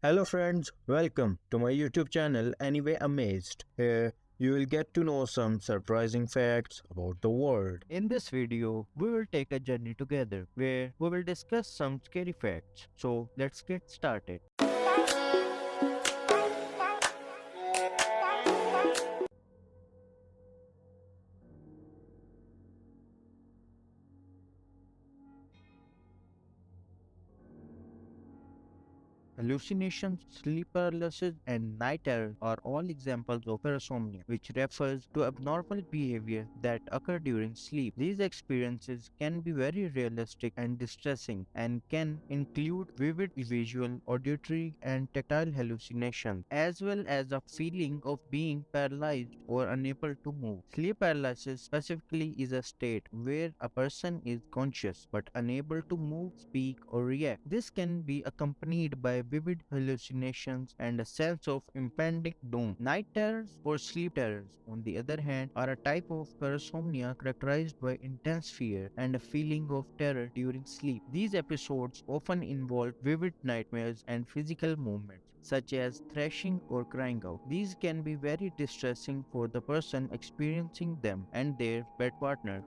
Hello friends, welcome to my YouTube channel Anyway Amazed. Here you will get to know some surprising facts about the world. In this video, we will take a journey together where we will discuss some scary facts. So let's get started. Hallucinations, sleep paralysis, and night terror are all examples of parasomnia, which refers to abnormal behavior that occur during sleep. These experiences can be very realistic and distressing and can include vivid visual, auditory, and tactile hallucinations, as well as a feeling of being paralyzed or unable to move. Sleep paralysis specifically is a state where a person is conscious but unable to move, speak, or react. This can be accompanied by vivid hallucinations and a sense of impending doom. Night terrors or sleep terrors, on the other hand, are a type of parasomnia characterized by intense fear and a feeling of terror during sleep. These episodes often involve vivid nightmares and physical movements, such as thrashing or crying out. These can be very distressing for the person experiencing them and their bed partner.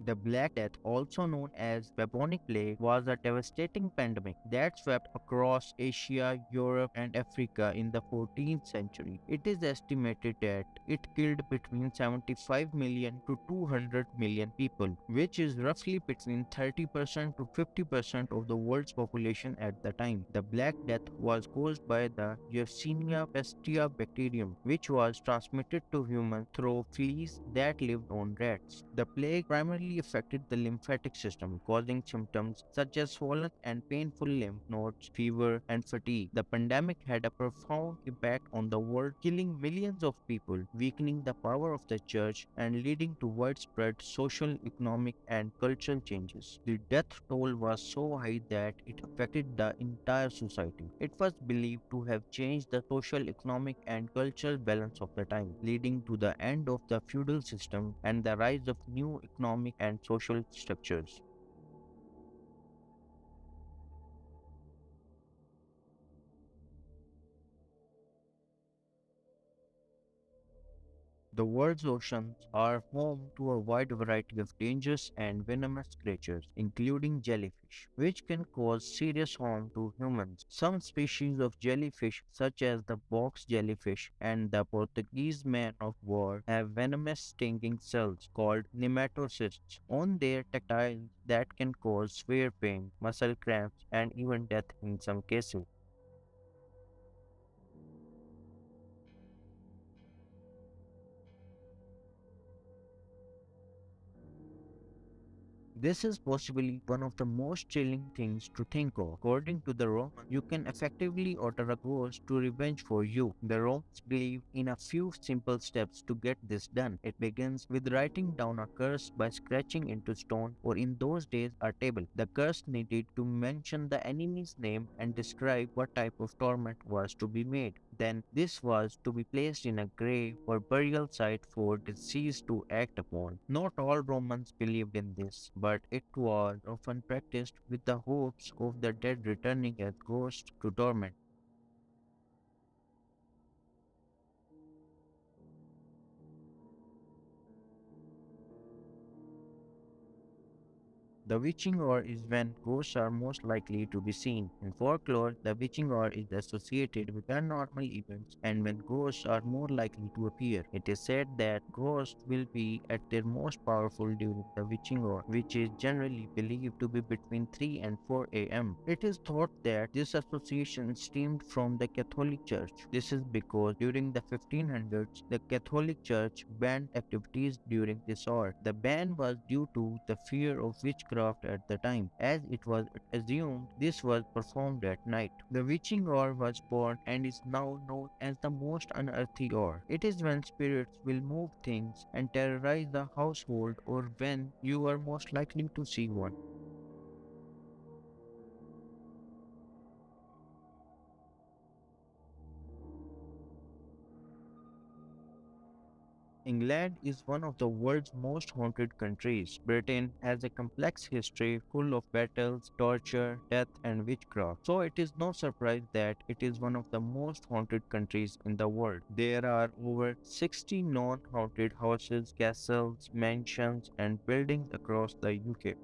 The Black Death, also known as bubonic plague, was a devastating pandemic that swept across Asia, Europe, and Africa in the 14th century. It is estimated that it killed between 75 million to 200 million people, which is roughly between 30% to 50% of the world's population at the time. The Black Death was caused by the Yersinia pestis bacterium, which was transmitted to humans through fleas that lived on rats. The plague primarily affected the lymphatic system, causing symptoms such as swollen and painful lymph nodes, fever, and fatigue. The pandemic had a profound impact on the world, killing millions of people, weakening the power of the church, and leading to widespread social, economic, and cultural changes. The death toll was so high that it affected the entire society. It was believed to have changed the social, economic, and cultural balance of the time, leading to the end of the feudal system and the rise of new economic and social structures. The world's oceans are home to a wide variety of dangerous and venomous creatures, including jellyfish, which can cause serious harm to humans. Some species of jellyfish, such as the box jellyfish and the Portuguese man of war, have venomous stinging cells called nematocysts on their tactiles that can cause severe pain, muscle cramps, and even death in some cases. This is possibly one of the most chilling things to think of. According to the Romans, you can effectively order a ghost to revenge for you. The Romans believed in a few simple steps to get this done. It begins with writing down a curse by scratching into stone, or in those days, a table. The curse needed to mention the enemy's name and describe what type of torment was to be made. Then this was to be placed in a grave or burial site for deceased to act upon. Not all Romans believed in this, but it was often practiced with the hopes of the dead returning as ghosts to torment. The witching hour is when ghosts are most likely to be seen. In folklore, the witching hour is associated with paranormal events and when ghosts are more likely to appear. It is said that ghosts will be at their most powerful during the witching hour, which is generally believed to be between 3 and 4 a.m. It is thought that this association stemmed from the Catholic Church. This is because during the 1500s, the Catholic Church banned activities during this hour. The ban was due to the fear of witchcraft at the time, as it was assumed this was performed at night. The witching hour was born and is now known as the most unearthly hour. It is when spirits will move things and terrorize the household, or when you are most likely to see one. England is one of the world's most haunted countries. Britain has a complex history full of battles, torture, death, and witchcraft. So it is no surprise that it is one of the most haunted countries in the world. There are over 60 known haunted houses, castles, mansions, and buildings across the UK.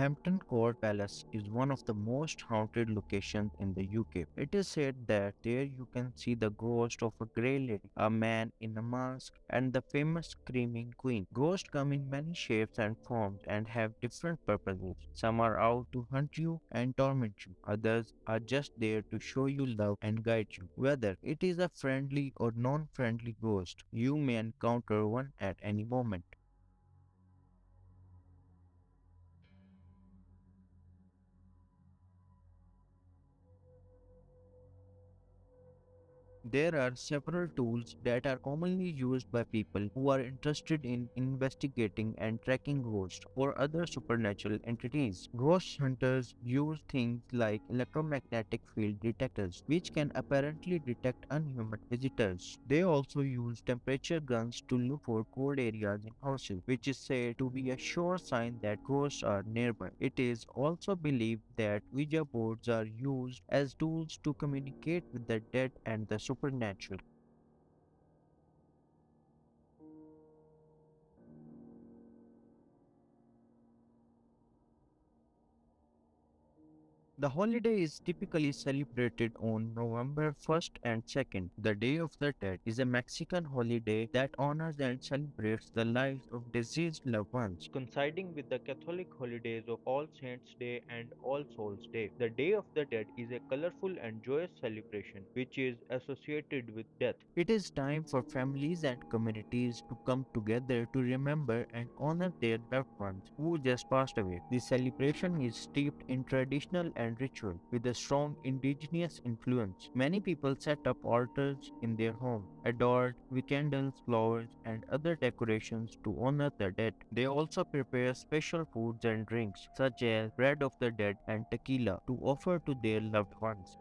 Hampton Court Palace is one of the most haunted locations in the UK. It is said that there you can see the ghost of a grey lady, a man in a mask, and the famous screaming queen. Ghosts come in many shapes and forms and have different purposes. Some are out to hunt you and torment you. Others are just there to show you love and guide you. Whether it is a friendly or non-friendly ghost, you may encounter one at any moment. There are several tools that are commonly used by people who are interested in investigating and tracking ghosts or other supernatural entities. Ghost hunters use things like electromagnetic field detectors, which can apparently detect unhuman visitors. They also use temperature guns to look for cold areas in houses, which is said to be a sure sign that ghosts are nearby. It is also believed that Ouija boards are used as tools to communicate with the dead and the supernatural. The holiday is typically celebrated on November 1st and 2nd. The Day of the Dead is a Mexican holiday that honors and celebrates the lives of deceased loved ones, coinciding with the Catholic holidays of All Saints' Day and All Souls' Day. The Day of the Dead is a colorful and joyous celebration which is associated with death. It is time for families and communities to come together to remember and honor their loved ones who just passed away. The celebration is steeped in traditional and ritual with a strong indigenous influence. Many people set up altars in their home, adored with candles, flowers, and other decorations to honor the dead. They also prepare special foods and drinks, such as bread of the dead and tequila, to offer to their loved ones.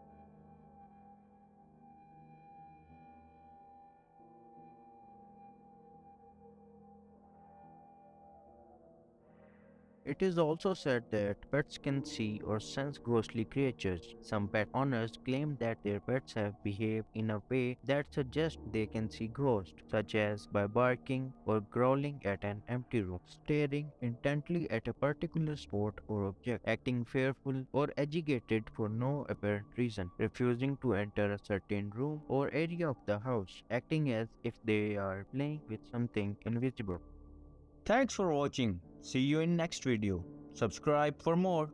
It is also said that pets can see or sense ghostly creatures. Some pet owners claim that their pets have behaved in a way that suggests they can see ghosts, such as by barking or growling at an empty room, staring intently at a particular spot or object, acting fearful or agitated for no apparent reason, refusing to enter a certain room or area of the house, acting as if they are playing with something invisible. Thanks for watching. See you in next video. Subscribe for more.